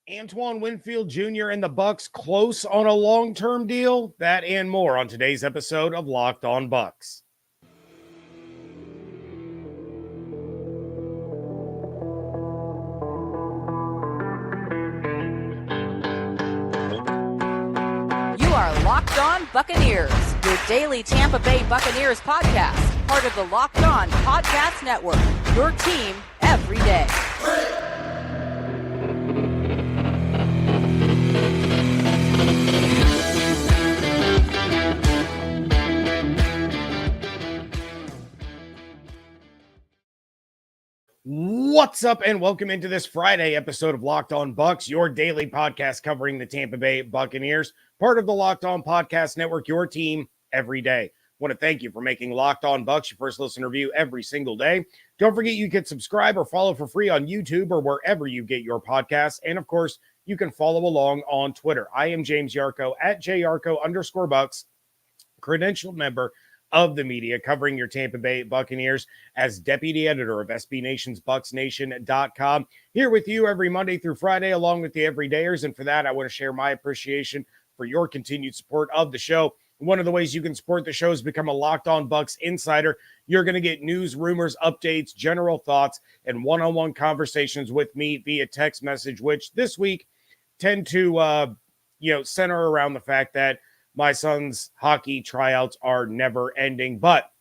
Antoine Winfield Jr. and the Bucs close on a long-term deal? That and more on today's episode of Locked On Bucs. You are Locked On Buccaneers, your daily Tampa Bay Buccaneers podcast, part of the Locked On Podcast Network, your team every day. What's up, and welcome into this Friday episode of Locked On Bucs, your daily podcast covering the Tampa Bay Buccaneers, part of the Locked On Podcast Network, your team every day. I want to thank you for making Locked On Bucs your first listen review every single day. Don't forget you can subscribe or follow for free on YouTube or wherever you get your podcasts. And of course, you can follow along on Twitter. I am James Yarcho at JYarcho_Bucs, credentialed member of the media covering your Tampa Bay Buccaneers as deputy editor of SB Nation's BucsNation.com. Here with you every Monday through Friday, along with the everydayers. And for that, I want to share my appreciation for your continued support of the show. One of the ways you can support the show is become a Locked On Bucs insider. You're going to get news, rumors, updates, general thoughts, and one-on-one conversations with me via text message, which this week tend to, center around the fact that my son's hockey tryouts are never ending, but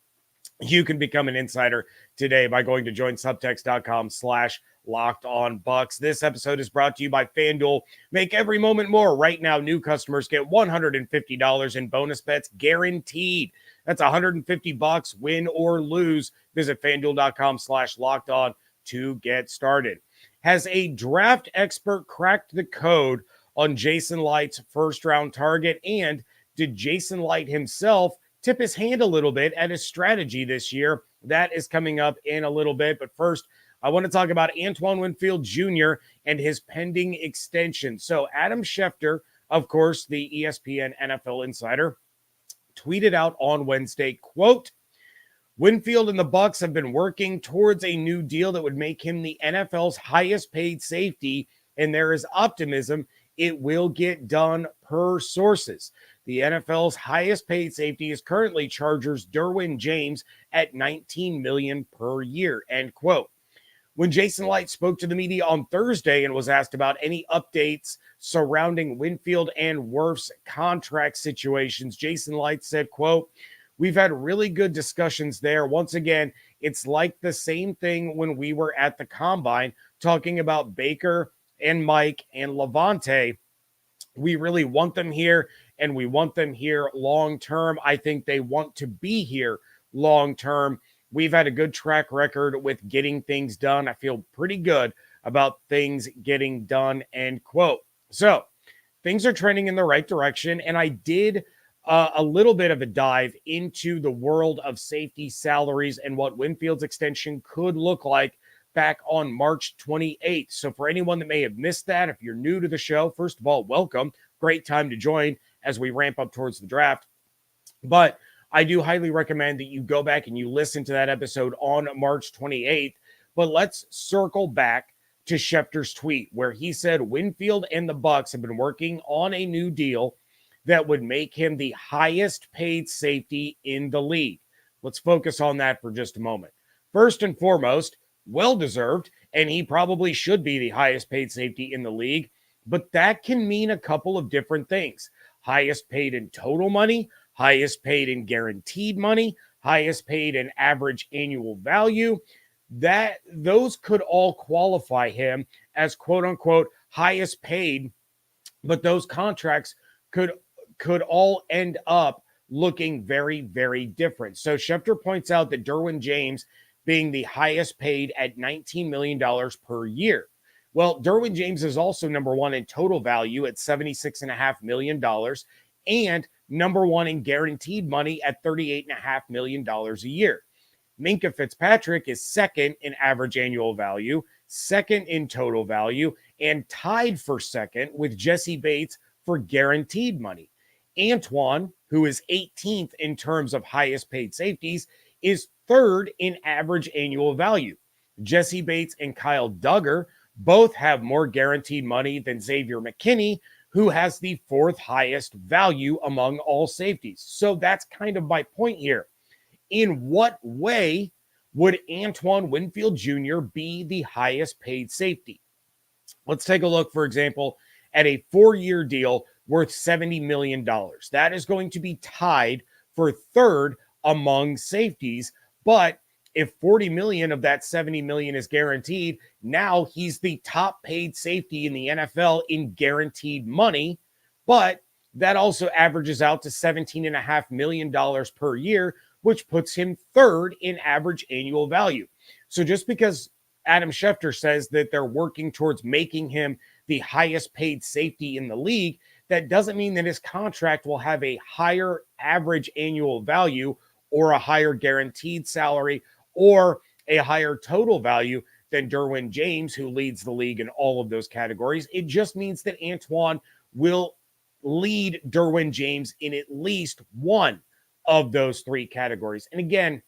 you can become an insider today by going to joinsubtext.com/LockedOnBucs. This episode is brought to you by FanDuel. Make every moment more. Right now, new customers get $150 in bonus bets guaranteed. That's $150, win or lose. Visit FanDuel.com/LockedOn to get started. Has a draft expert cracked the code on Jason Licht's first-round target? And did Jason Licht himself tip his hand a little bit at his strategy this year? That is coming up in a little bit. But first, I want to talk about Antoine Winfield Jr. and his pending extension. So Adam Schefter, of course, the ESPN NFL insider, tweeted out on Wednesday, quote, Winfield and the Bucs have been working towards a new deal that would make him the NFL's highest paid safety, and there is optimism it will get done per sources. The NFL's highest paid safety is currently Chargers' Derwin James at $19 million per year, end quote. When Jason Licht spoke to the media on Thursday and was asked about any updates surrounding Winfield and Wirf's contract situations, Jason Licht said, quote, we've had really good discussions there. Once again, it's like the same thing when we were at the Combine talking about Baker and Mike and Levante. We really want them here, and we want them here long-term. I think they want to be here long-term. We've had a good track record with getting things done. I feel pretty good about things getting done, end quote. So things are trending in the right direction, and I did a little bit of a dive into the world of safety salaries and what Winfield's extension could look like back on March 28th. So for anyone that may have missed that, if you're new to the show, first of all, welcome. Great time to join as we ramp up towards the draft. But I do highly recommend that you go back and you listen to that episode on March 28th. But let's circle back to Schefter's tweet where he said Winfield and the Bucs have been working on a new deal that would make him the highest paid safety in the league. Let's focus on that for just a moment. First and foremost, well-deserved, and he probably should be the highest paid safety in the league, but that can mean a couple of different things. Highest paid in total money, highest paid in guaranteed money, highest paid in average annual value. Those could all qualify him as quote-unquote highest paid, but those contracts could all end up looking very, very different. So Schefter points out that Derwin James being the highest paid at $19 million per year. Well, Derwin James is also number one in total value at $76.5 million and number one in guaranteed money at $38.5 million a year. Minkah Fitzpatrick is second in average annual value, second in total value, and tied for second with Jesse Bates for guaranteed money. Antoine, who is 18th in terms of highest paid safeties, is third in average annual value. Jesse Bates and Kyle Duggar, Both have more guaranteed money than Xavier McKinney, who has the fourth highest value among all safeties. So that's kind of my point here. In what way would Antoine Winfield Jr. be the highest paid safety? Let's take a look, for example, at a 4-year deal worth $70 million. That is going to be tied for third among safeties. But if 40 million of that 70 million is guaranteed, now he's the top paid safety in the NFL in guaranteed money. But that also averages out to $17.5 million per year, which puts him third in average annual value. So just because Adam Schefter says that they're working towards making him the highest paid safety in the league, that doesn't mean that his contract will have a higher average annual value or a higher guaranteed salary or a higher total value than Derwin James, who leads the league in all of those categories. It just means that Antoine will lead Derwin James in at least one of those three categories. And again,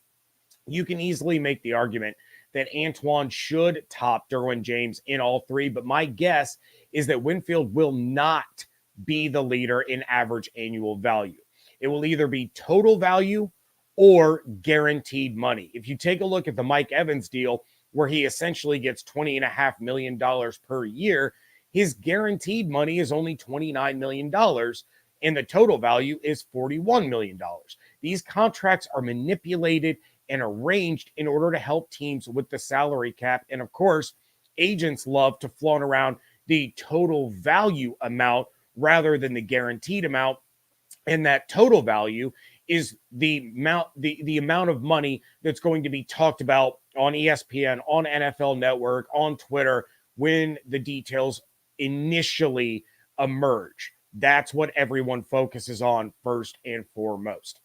you can easily make the argument that Antoine should top Derwin James in all three, but my guess is that Winfield will not be the leader in average annual value. It will either be total value or guaranteed money. If you take a look at the Mike Evans deal, where he essentially gets $20.5 million per year, his guaranteed money is only $29 million, and the total value is $41 million. These contracts are manipulated and arranged in order to help teams with the salary cap. And of course, agents love to flaunt around the total value amount rather than the guaranteed amount. And that total value is the amount of money that's going to be talked about on ESPN, on NFL Network, on Twitter, when the details initially emerge. That's what everyone focuses on first and foremost.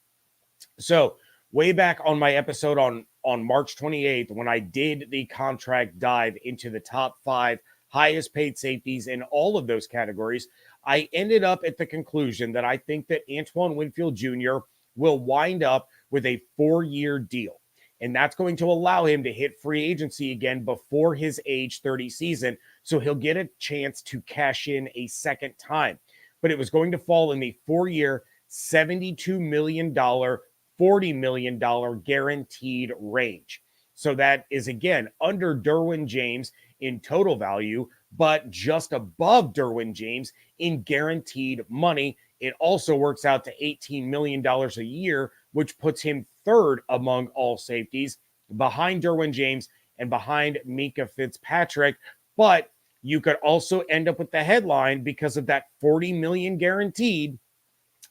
So way back on my episode on March 28th, when I did the contract dive into the top 5 highest paid safeties in all of those categories, I ended up at the conclusion that I think that Antoine Winfield Jr. will wind up with a 4-year deal. And that's going to allow him to hit free agency again before his age 30 season. So he'll get a chance to cash in a second time. But it was going to fall in the 4-year, $72 million, $40 million guaranteed range. So that is, again, under Derwin James in total value, but just above Derwin James in guaranteed money. It also works out to $18 million a year, which puts him third among all safeties, behind Derwin James and behind Minkah Fitzpatrick. But you could also end up with the headline because of that $40 million guaranteed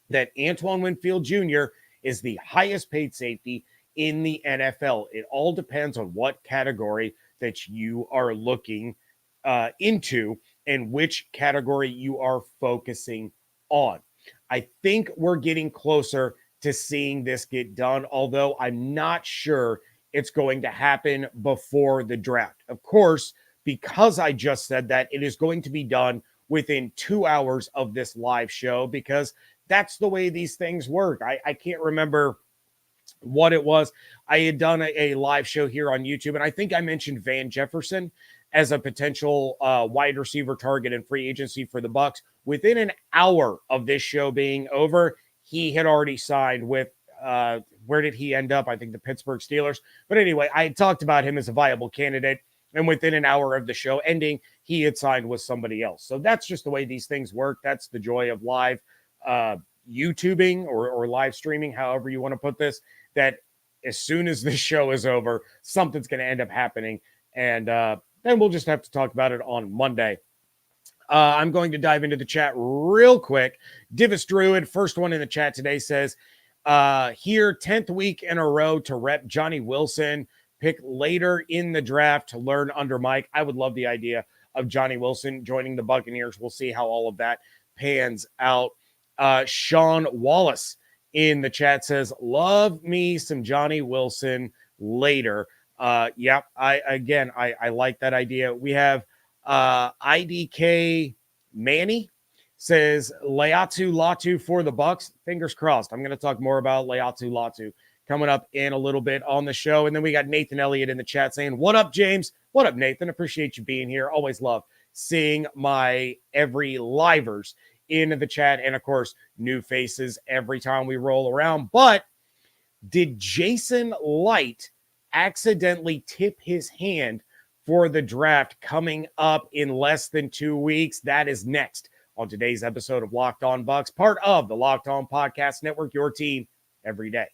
that Antoine Winfield Jr. is the highest paid safety in the NFL. It all depends on what category that you are looking into and which category you are focusing on. I think we're getting closer to seeing this get done, although I'm not sure it's going to happen before the draft. Of course, because I just said that, it is going to be done within 2 hours of this live show, because that's the way these things work. I can't remember what it was. I had done a live show here on YouTube, and I think I mentioned Van Jefferson as a potential wide receiver target in free agency for the Bucs. Within an hour of this show being over, he had already signed with, where did he end up? I think the Pittsburgh Steelers. But anyway, I had talked about him as a viable candidate, and within an hour of the show ending, he had signed with somebody else. So that's just the way these things work. That's the joy of live YouTubing or live streaming, however you want to put this, that as soon as this show is over, something's going to end up happening. And then we'll just have to talk about it on Monday. I'm going to dive into the chat real quick. Divis Druid, first one in the chat today, says, here, 10th week in a row to rep Johnny Wilson, pick later in the draft to learn under Mike. I would love the idea of Johnny Wilson joining the Buccaneers. We'll see how all of that pans out. Sean Wallace in the chat says, love me some Johnny Wilson later. Yeah, I like that idea. We have IDK Manny says Laiatu Latu for the Bucs. Fingers crossed. I'm going to talk more about Laiatu Latu coming up in a little bit on the show. And then we got Nathan Elliott in the chat saying, what up, James? What up, Nathan? Appreciate you being here. Always love seeing my every livers in the chat. And of course, new faces every time we roll around. But did Jason Licht accidentally tip his hand for the draft coming up in less than 2 weeks? That is next on today's episode of Locked On Bucs, part of the Locked On Podcast Network, your team every day.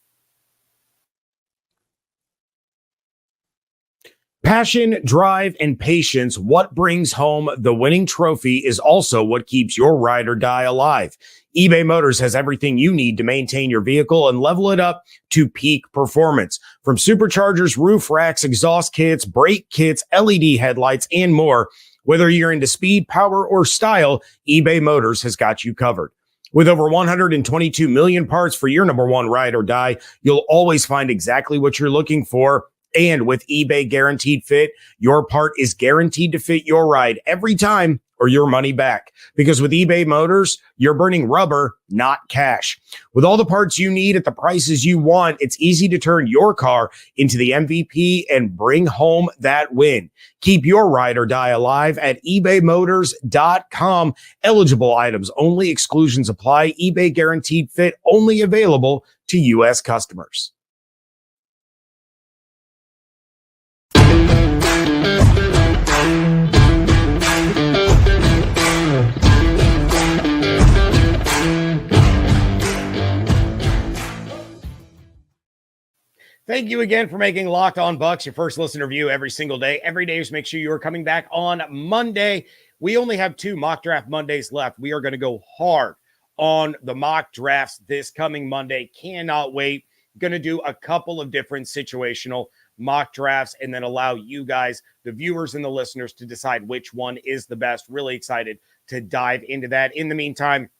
Passion, drive, and patience, what brings home the winning trophy is also what keeps your ride or die alive. eBay Motors has everything you need to maintain your vehicle and level it up to peak performance. From superchargers, roof racks, exhaust kits, brake kits, LED headlights, and more, whether you're into speed, power, or style, eBay Motors has got you covered. With over 122 million parts for your number one ride or die, you'll always find exactly what you're looking for. And with eBay Guaranteed Fit, your part is guaranteed to fit your ride every time or your money back. Because with eBay Motors, you're burning rubber, not cash. With all the parts you need at the prices you want, it's easy to turn your car into the MVP and bring home that win. Keep your ride or die alive at ebaymotors.com. Eligible items only. Exclusions apply. eBay Guaranteed Fit only available to U.S. customers. Thank you again for making Locked On Bucs your first listener view every single day. Every day, just make sure you are coming back on Monday. We only have 2 mock draft Mondays left. We are going to go hard on the mock drafts this coming Monday. Cannot wait. Going to do a couple of different situational mock drafts and then allow you guys, the viewers and the listeners, to decide which one is the best. Really excited to dive into that. In the meantime,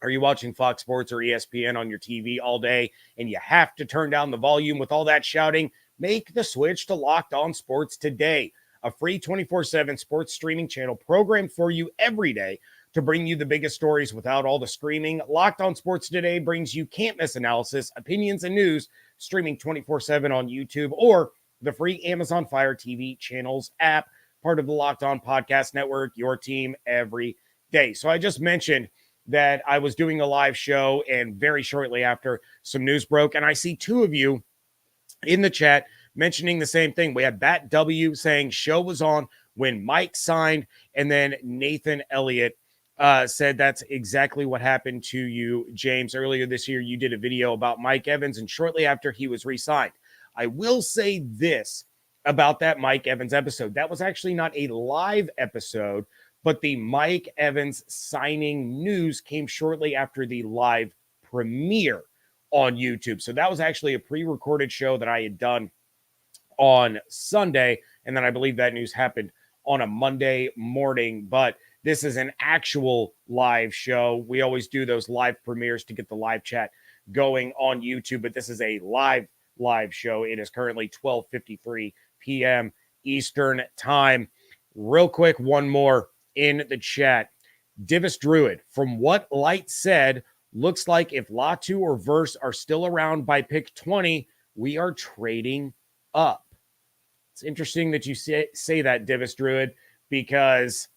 are you watching Fox Sports or ESPN on your TV all day and you have to turn down the volume with all that shouting? Make the switch to Locked On Sports today, a free 24/7 sports streaming channel programmed for you every day to bring you the biggest stories without all the screaming. Locked On Sports Today brings you can't-miss analysis, opinions, and news, streaming 24/7 on YouTube or the free Amazon Fire TV channels app, part of the Locked On Podcast Network, your team every day. So I just mentioned that I was doing a live show, and very shortly after, some news broke, and I see 2 of you in the chat mentioning the same thing. We had Bat W saying show was on when Mike signed, and then Nathan Elliott said that's exactly what happened to you, James. Earlier this year, you did a video about Mike Evans, and shortly after he was re-signed. I will say this about that Mike Evans episode. That was actually not a live episode, but the Mike Evans signing news came shortly after the live premiere on YouTube. So that was actually a pre-recorded show that I had done on Sunday. And then I believe that news happened on a Monday morning. But this is an actual live show. We always do those live premieres to get the live chat going on YouTube. But this is a live show. It is currently 12:53 p.m. Eastern time. Real quick, one more in the chat. Divis Druid, from what Light said, looks like if Latu or Verse are still around by pick 20, we are trading up. It's interesting that you say that, Divis Druid, because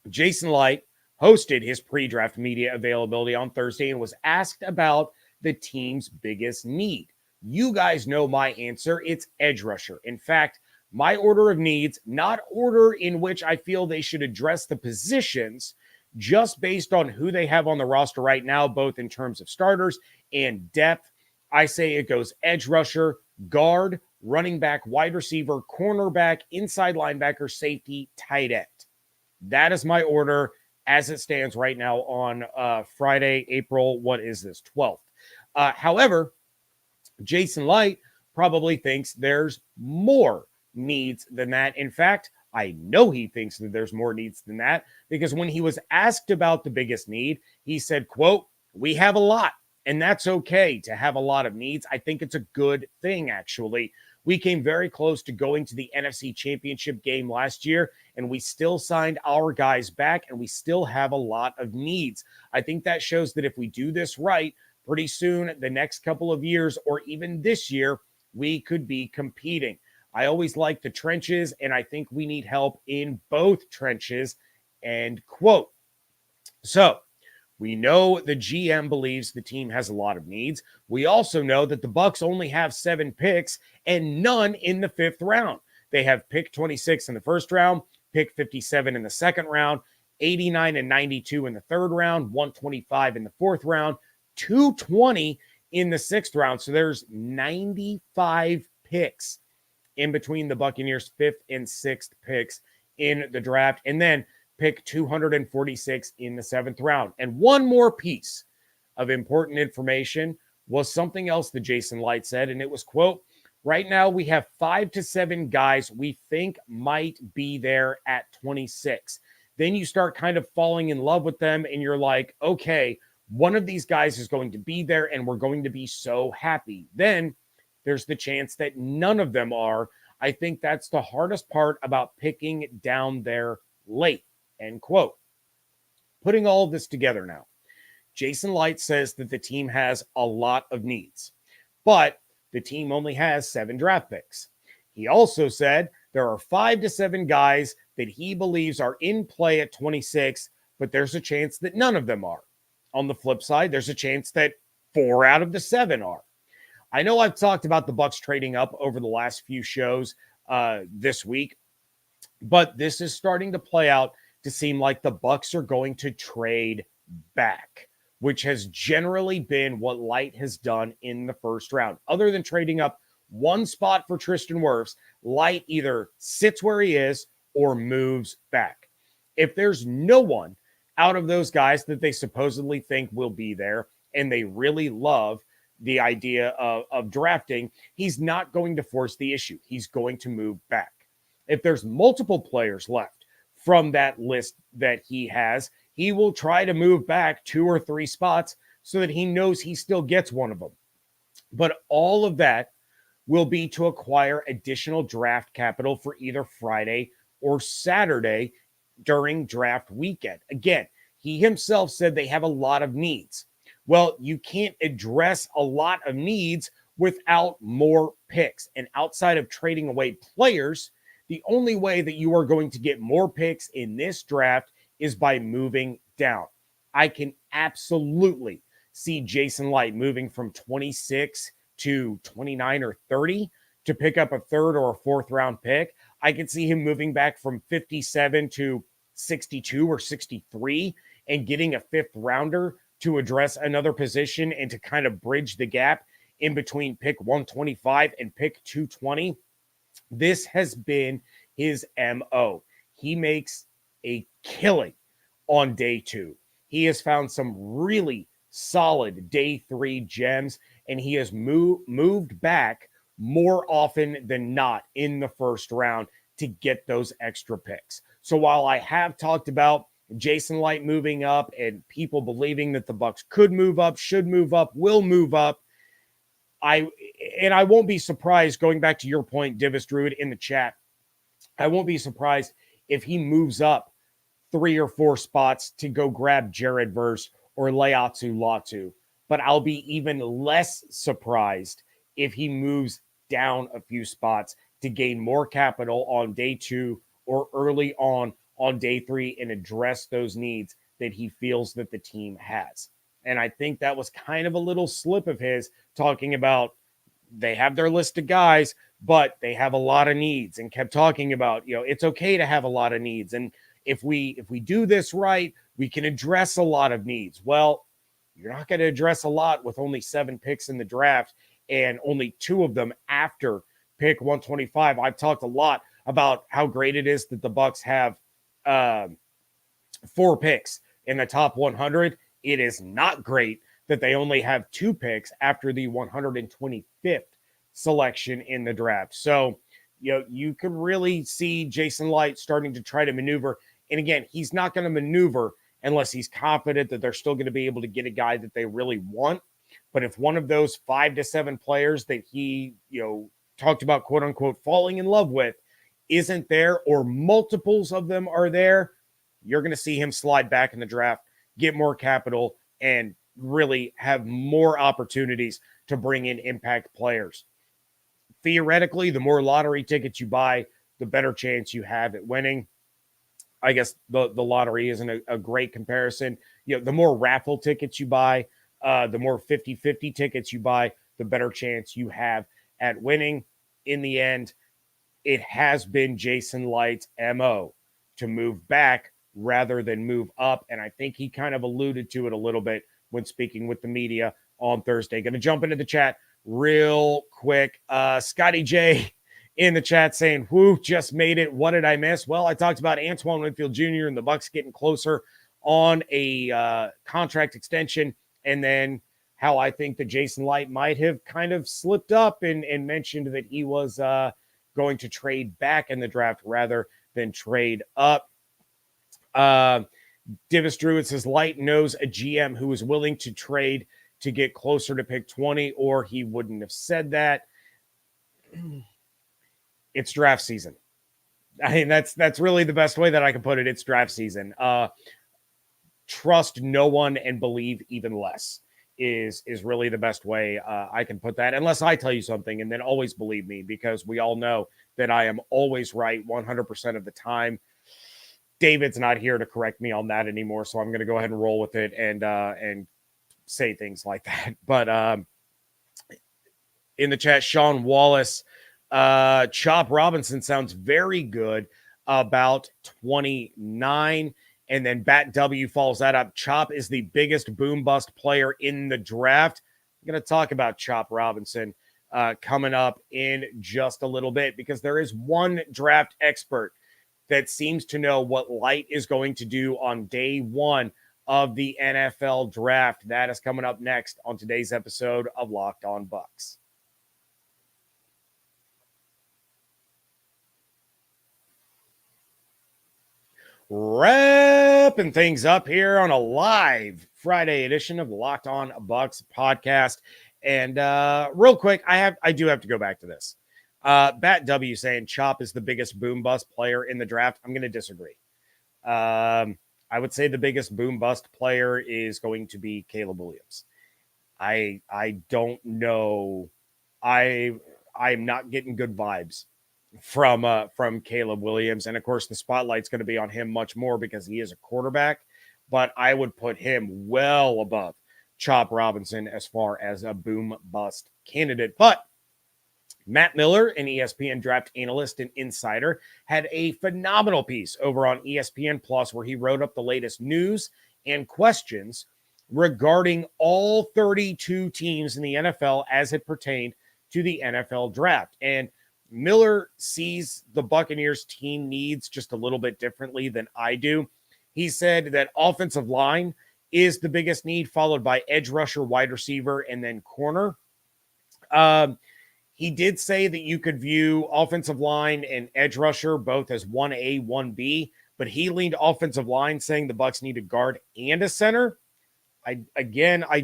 Jason Licht hosted his pre-draft media availability on Thursday and was asked about the team's biggest need. You guys know my answer. It's edge rusher. In fact, my order of needs, not order in which I feel they should address the positions, just based on who they have on the roster right now, both in terms of starters and depth. I say it goes edge rusher, guard, running back, wide receiver, cornerback, inside linebacker, safety, tight end. That is my order as it stands right now on Friday, April, 12th. However, Jason Licht probably thinks there's more needs than that. In fact, I know he thinks that there's more needs than that, because when he was asked about the biggest need, he said, quote, "We have a lot, and that's okay to have a lot of needs. I think it's a good thing, actually. We came very close to going to the NFC Championship game last year, and we still signed our guys back, and we still have a lot of needs. I think that shows that if we do this right, pretty soon, the next couple of years, or even this year, we could be competing. I always like the trenches, and I think we need help in both trenches, end quote. So we know the GM believes the team has a lot of needs. We also know that the Bucs only have 7 picks and none in the 5th round. They have pick 26 in the 1st round, pick 57 in the 2nd round, 89 and 92 in the 3rd round, 125 in the 4th round, 220 in the 6th round. So there's 95 picks in between the Buccaneers' 5th and 6th picks in the draft. And then pick 246 in the 7th round. And one more piece of important information was something else that Jason Licht said, and it was, quote, right now we have 5 to 7 guys we think might be there at 26. Then you start kind of falling in love with them, and you're like, okay, one of these guys is going to be there, and we're going to be so happy. Then there's the chance that none of them are. I think that's the hardest part about picking down there late. End quote. Putting all of this together now, Jason Licht says that the team has a lot of needs, but the team only has 7 draft picks. He also said there are 5 to 7 guys that he believes are in play at 26, but there's a chance that none of them are. On the flip side, there's a chance that 4 out of the 7 are. I know I've talked about the Bucs trading up over the last few shows this week, but this is starting to play out to seem like the Bucs are going to trade back, which has generally been what Licht has done in the 1st round. Other than trading up one spot for Tristan Wirfs, Licht either sits where he is or moves back. If there's no one out of those guys that they supposedly think will be there, and they really love the idea of drafting, he's not going to force the issue. He's going to move back. If there's multiple players left from that list that he has, he will try to move back 2 or 3 spots so that he knows he still gets one of them. But all of that will be to acquire additional draft capital for either Friday or Saturday during draft weekend. Again, he himself said they have a lot of needs. Well, you can't address a lot of needs without more picks. And outside of trading away players, the only way that you are going to get more picks in this draft is by moving down. I can absolutely see Jason Licht moving from 26 to 29 or 30 to pick up a 3rd or a 4th round pick. I could see him moving back from 57 to 62 or 63 and getting a 5th rounder to address another position and to kind of bridge the gap in between pick 125 and pick 220. This has been his MO. He makes a killing on day 2. He has found some really solid day 3 gems, and he has moved back more often than not in the 1st round to get those extra picks. So while I have talked about Jason Licht moving up and people believing that the Bucs could move up, should move up, will move up, I won't be surprised, going back to your point, Divis Druid in the chat, I won't be surprised if he moves up 3 or 4 spots to go grab Jared Verse or Leatu Latu. But I'll be even less surprised if he moves down a few spots to gain more capital on day 2 or early on day 3 and address those needs that he feels that the team has. And I think that was kind of a little slip of his, talking about they have their list of guys, but they have a lot of needs, and kept talking about, it's okay to have a lot of needs. And if we do this right, we can address a lot of needs. Well, you're not going to address a lot with only 7 picks in the draft and only 2 of them after pick 125. I've talked a lot about how great it is that the Bucs have 4 picks in the top 100. It is not great that they only have 2 picks after the 125th selection in the draft. So, you can really see Jason Licht starting to try to maneuver. And again, he's not going to maneuver unless he's confident that they're still going to be able to get a guy that they really want. But if one of those 5 to 7 players that he, talked about, quote unquote, falling in love with isn't there, or multiples of them are there, you're going to see him slide back in the draft, get more capital, and really have more opportunities to bring in impact players. Theoretically, the more lottery tickets you buy, the better chance you have at winning. I guess the lottery isn't a great comparison. The more raffle tickets you buy, the more 50-50 tickets you buy, the better chance you have at winning. In the end, it has been Jason Licht's MO to move back rather than move up. And I think he kind of alluded to it a little bit when speaking with the media on Thursday. Going to jump into the chat real quick. Scotty J in the chat saying, whoo, just made it. What did I miss? Well, I talked about Antoine Winfield Jr. and the Bucs getting closer on a contract extension, and then how I think that Jason Licht might have kind of slipped up and mentioned that he was going to trade back in the draft rather than trade up. Divis Druid says Licht knows a GM who is willing to trade to get closer to pick 20, or he wouldn't have said that. It's draft season. I mean, that's really the best way that I can put it. It's draft season. Trust no one and believe even less is really the best way I can put that, unless I tell you something, and then always believe me, because we all know that I am always right 100% of the time. David's not here to correct me on that anymore, so I'm going to go ahead and roll with it and say things like that. But in the chat, Sean Wallace, Chop Robinson sounds very good, about 29. And then Bat W follows that up. Chop is the biggest boom bust player in the draft. I'm going to talk about Chop Robinson coming up in just a little bit, because there is one draft expert that seems to know what Licht is going to do on day one of the NFL draft. That is coming up next on today's episode of Locked On Bucs. Wrapping things up here on a live Friday edition of the Locked On Bucs podcast. And real quick, I do have to go back to this. Bat W saying Chop is the biggest boom bust player in the draft. I'm going to disagree. I would say the biggest boom bust player is going to be Caleb Williams. I don't know. I'm not getting good vibes from Caleb Williams. And of course, the spotlight's going to be on him much more because he is a quarterback, but I would put him well above Chop Robinson as far as a boom bust candidate. But Matt Miller, an ESPN draft analyst and insider, had a phenomenal piece over on ESPN Plus where he wrote up the latest news and questions regarding all 32 teams in the NFL as it pertained to the NFL draft. And Miller sees the Buccaneers team needs just a little bit differently than I do. He said that offensive line is the biggest need, followed by edge rusher, wide receiver, and then corner. He did say that you could view offensive line and edge rusher both as 1A, 1B, but he leaned offensive line, saying the Bucs need a guard and a center. I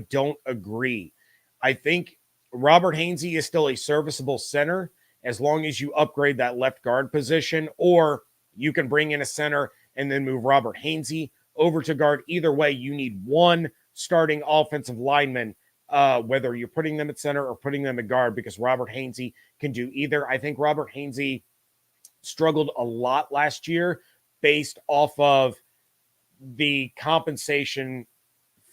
don't agree. I think Robert Hainsey is still a serviceable center as long as you upgrade that left guard position, or you can bring in a center and then move Robert Hainsey over to guard. Either way, you need one starting offensive lineman, whether you're putting them at center or putting them at guard, because Robert Hainsey can do either. I think Robert Hainsey struggled a lot last year based off of the compensation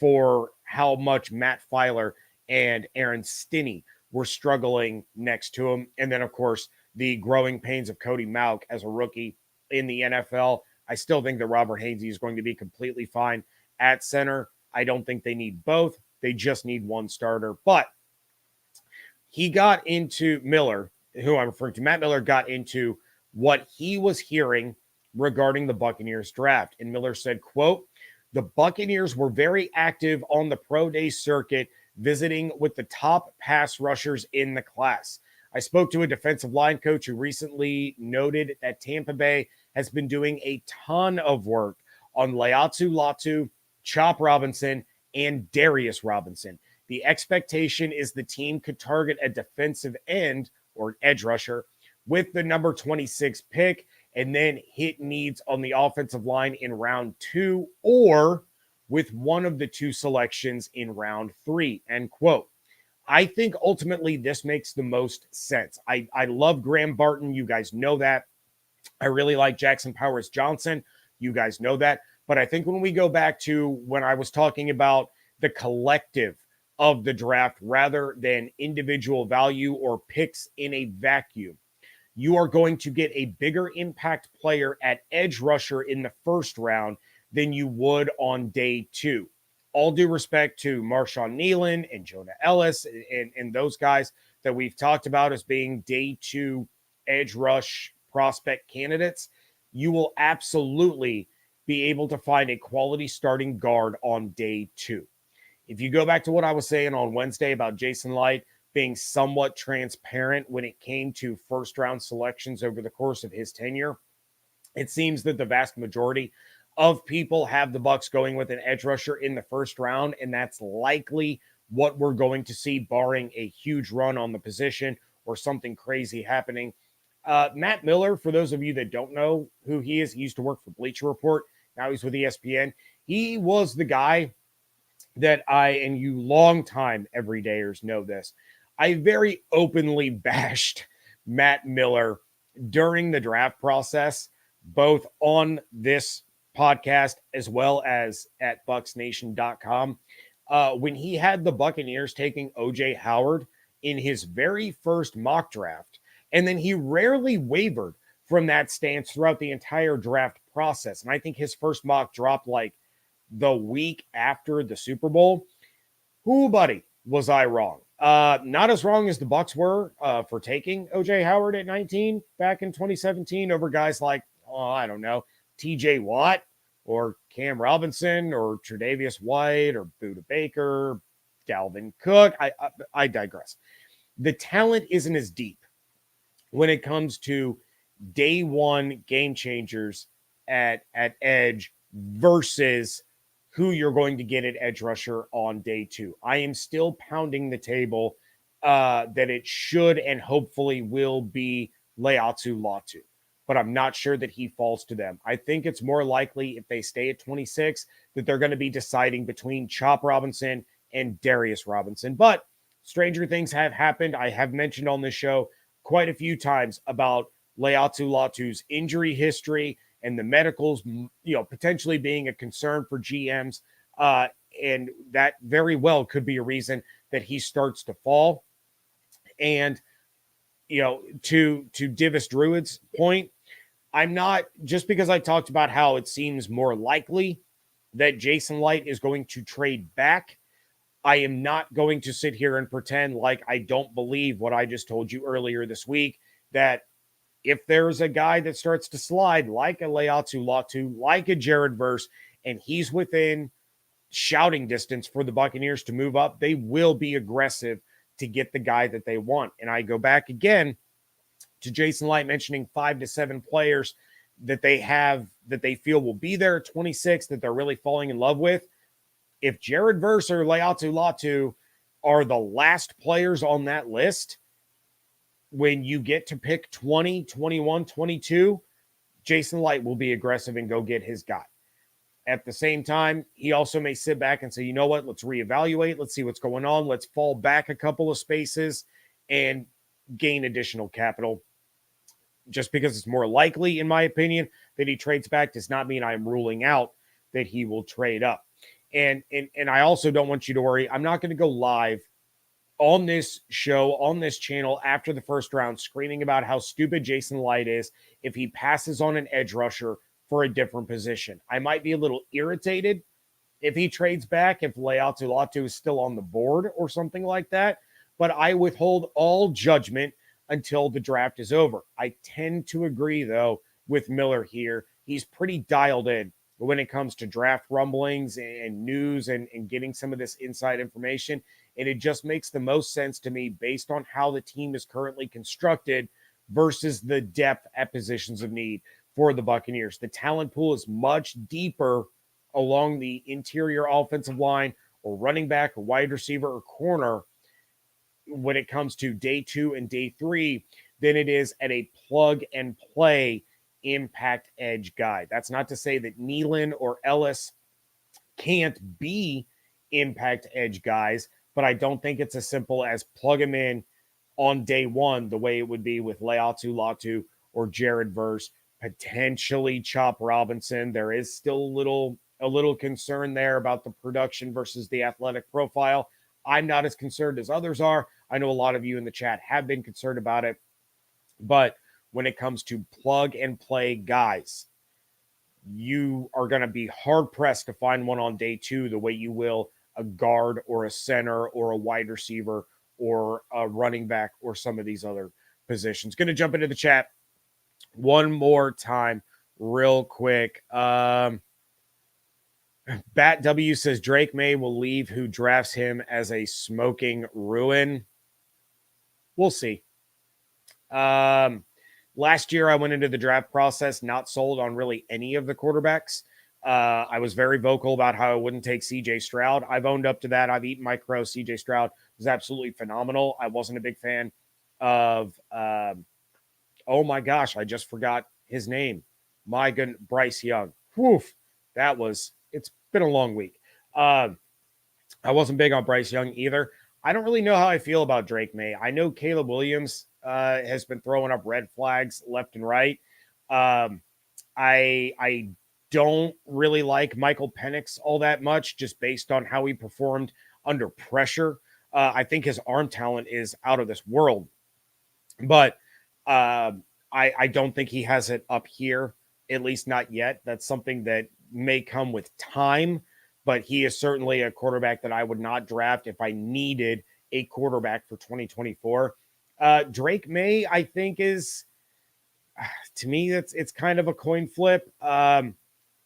for how much Matt Filer and Aaron Stinney were struggling next to him. And then, of course, the growing pains of Cody Mauch as a rookie in the NFL. I still think that Robert Hainsey is going to be completely fine at center. I don't think they need both. They just need one starter. But he got into Miller, who I'm referring to, Matt Miller got into what he was hearing regarding the Buccaneers draft. And Miller said, quote, "The Buccaneers were very active on the pro day circuit, visiting with the top pass rushers in the class. I spoke to a defensive line coach who recently noted that Tampa Bay has been doing a ton of work on Laiatu Latu, Chop Robinson, and Darius Robinson. The expectation is the team could target a defensive end or edge rusher with the number 26 pick and then hit needs on the offensive line in round 2 or with one of the two selections in round 3, end quote. I think ultimately this makes the most sense. I love Graham Barton. You guys know that. I really like Jackson Powers Johnson. You guys know that. But I think when we go back to when I was talking about the collective of the draft rather than individual value or picks in a vacuum, you are going to get a bigger impact player at edge rusher in the first round than you would on day 2. All due respect to Marshawn Nealon and Jonah Ellis and those guys that we've talked about as being day 2 edge rush prospect candidates, you will absolutely be able to find a quality starting guard on day 2. If you go back to what I was saying on Wednesday about Jason Licht being somewhat transparent when it came to first round selections over the course of his tenure, it seems that the vast majority of people have the Bucs going with an edge rusher in the first round, and that's likely what we're going to see, barring a huge run on the position or something crazy happening. Matt Miller, for those of you that don't know who he is, he used to work for Bleacher Report. Now he's with ESPN. He was the guy that and you longtime everydayers know this, I very openly bashed Matt Miller during the draft process, both on this podcast as well as at bucksnation.com. When he had the Buccaneers taking O.J. Howard in his very first mock draft, and then he rarely wavered from that stance throughout the entire draft process. And I think his first mock dropped like the week after the Super Bowl. Who, buddy, was I wrong? Not as wrong as the Bucs were for taking O.J. Howard at 19 back in 2017 over guys like, I don't know, T.J. Watt or Cam Robinson or Tre'Davious White or Budda Baker, Dalvin Cook. I digress. The talent isn't as deep when it comes to day 1 game changers at edge versus who you're going to get at edge rusher on day 2. I am still pounding the table that it should and hopefully will be Leatu Latu, but I'm not sure that he falls to them. I think it's more likely if they stay at 26 that they're going to be deciding between Chop Robinson and Darius Robinson. But stranger things have happened. I have mentioned on this show quite a few times about Leatu Latu's injury history and the medicals, potentially being a concern for GMs. And that very well could be a reason that he starts to fall. And, to Divis Druid's point, I'm not, just because I talked about how it seems more likely that Jason Licht is going to trade back, I am not going to sit here and pretend like I don't believe what I just told you earlier this week, that if there's a guy that starts to slide like a Leatu Latu, like a Jared Verse, and he's within shouting distance for the Buccaneers to move up, they will be aggressive to get the guy that they want. And I go back again to Jason Licht mentioning 5 to 7 players that they have that they feel will be there at 26 that they're really falling in love with. If Jared Verse or Leatu Latu are the last players on that list, when you get to pick 20, 21, 22, Jason Licht will be aggressive and go get his guy. At the same time, he also may sit back and say, you know what, let's reevaluate. Let's see what's going on. Let's fall back a couple of spaces and gain additional capital. Just because it's more likely, in my opinion, that he trades back does not mean I'm ruling out that he will trade up. And I also don't want you to worry. I'm not going to go live on this show, on this channel after the first round, screaming about how stupid Jason Licht is if he passes on an edge rusher for a different position. I might be a little irritated if he trades back, if Leatu Latu is still on the board or something like that, but I withhold all judgment until the draft is over. I tend to agree, though, with Miller here. He's pretty dialed in when it comes to draft rumblings and news and getting some of this inside information. And it just makes the most sense to me based on how the team is currently constructed versus the depth at positions of need for the Buccaneers. The talent pool is much deeper along the interior offensive line or running back or wide receiver or corner when it comes to day 2 and day 3 than it is at a plug and play impact edge guy. That's not to say that Nealon or Ellis can't be impact edge guys, but I don't think it's as simple as plug them in on day one the way it would be with Leatu Latu or Jared Verse, potentially Chop Robinson. There is still a little concern there about the production versus the athletic profile. I'm not as concerned as others are. I know a lot of you in the chat have been concerned about it, but when it comes to plug and play guys, you are going to be hard pressed to find one on day two the way you will a guard or a center or a wide receiver or a running back or some of these other positions. Going to jump into the chat one more time real quick. Bat W says Drake May will leave. Who drafts him as a smoking ruin? We'll see. Last year I went into the draft process not sold on really any of the quarterbacks. I was very vocal about how I wouldn't take CJ Stroud. I've owned up to that. I've eaten my crow. CJ Stroud was absolutely phenomenal. I wasn't a big fan of, oh my gosh, I just forgot his name. My goodness, Bryce Young. Whew, it's been a long week. I wasn't big on Bryce Young either. I don't really know how I feel about Drake May. I know Caleb Williams has been throwing up red flags left and right. I don't really like Michael Penix all that much, just based on how he performed under pressure. I think his arm talent is out of this world, but I don't think he has it up here, at least not yet. That's something that may come with time, but he is certainly a quarterback that I would not draft if I needed a quarterback for 2024. Drake May, I think, is, to me, it's kind of a coin flip.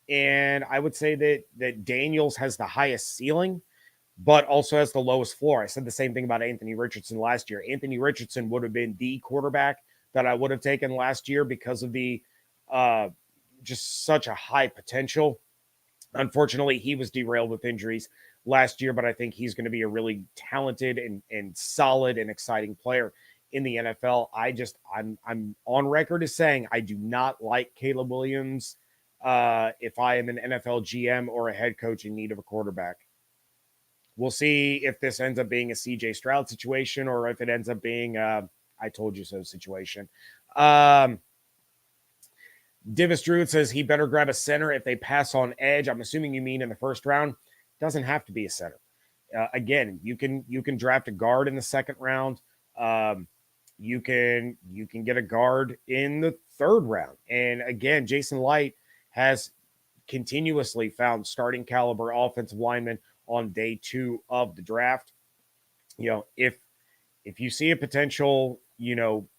And I would say that Daniels has the highest ceiling, but also has the lowest floor. I said the same thing about Anthony Richardson last year. Anthony Richardson would have been the quarterback that I would have taken last year because of the just such a high potential. Unfortunately, he was derailed with injuries last year, but I think he's going to be a really talented and solid and exciting player in the NFL. I'm on record as saying I do not like Caleb Williams if I am an NFL GM or a head coach in need of a quarterback. We'll see if this ends up being a CJ Stroud situation or if it ends up being I told you so situation. Divis Druid says he better grab a center if they pass on edge. I'm assuming you mean in the first round. Doesn't have to be a center. Again, you can draft a guard in the second round. You can get a guard in the third round. And again, Jason Licht has continuously found starting caliber offensive linemen on day two of the draft. You know, if you see a potential,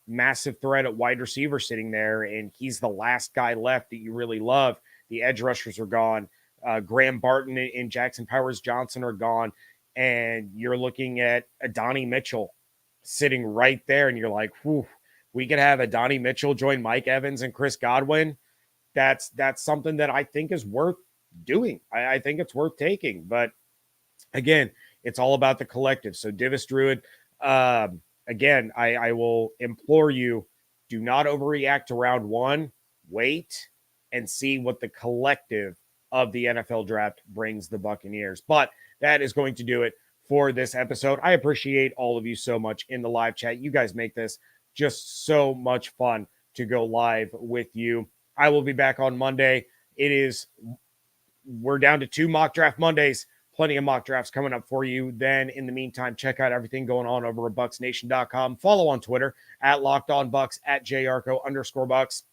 massive threat at wide receiver sitting there and he's the last guy left that you really love, the edge rushers are gone. Graham Barton and Jackson Powers Johnson are gone. And you're looking at Adonai Mitchell sitting right there. And you're like, whew, we could have Adonai Mitchell join Mike Evans and Chris Godwin. That's something that I think is worth doing. I think it's worth taking. But again, it's all about the collective. So Divis Druid, again, I will implore you, do not overreact to round one. Wait and see what the collective of the NFL draft brings the Buccaneers. But that is going to do it for this episode. I appreciate all of you so much in the live chat. You guys make this just so much fun to go live with you. I will be back on Monday. We're down to 2 mock draft Mondays. Plenty of mock drafts coming up for you. Then in the meantime, check out everything going on over at BucsNation.com. Follow on Twitter at Locked On Bucs, at JYarcho_Bucs.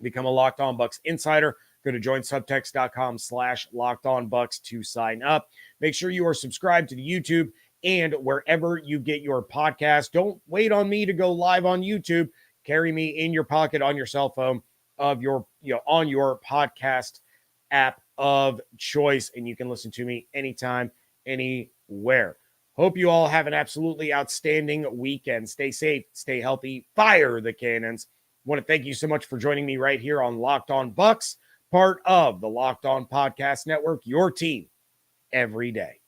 Become a Locked On Bucs insider. Go to joinsubtext.com/LockedOnBucs to sign up. Make sure you are subscribed to the YouTube and wherever you get your podcast. Don't wait on me to go live on YouTube. Carry me in your pocket on your cell phone on your podcast app of choice, and you can listen to me anytime, anywhere. Hope you all have an absolutely outstanding weekend. Stay safe, stay healthy, fire the cannons. Want to thank you so much for joining me right here on Locked On Bucs, part of the Locked On Podcast Network, your team every day.